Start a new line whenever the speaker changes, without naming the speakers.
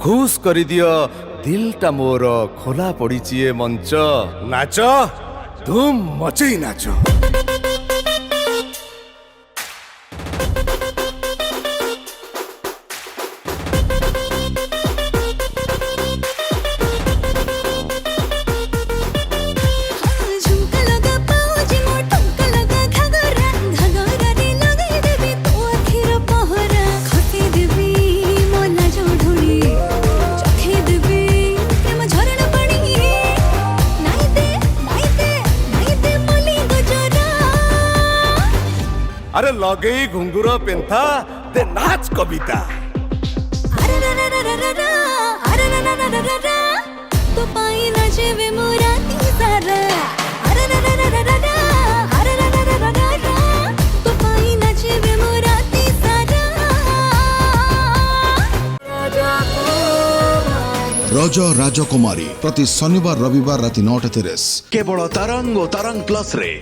खुश कर दियो दिलटा मोर खोला पड़ी मंच नाच धूम मचई नाच। अरे लगे घुंगुर पेंथा दे नाच कविता।
तो पाई नाचे मोरा सारा तो पाई नाचे मोरा सारा।
रज राजकुमारी प्रति शनिवार रविवार राति 9:30
केवल तरंग और तरंग प्लस रे।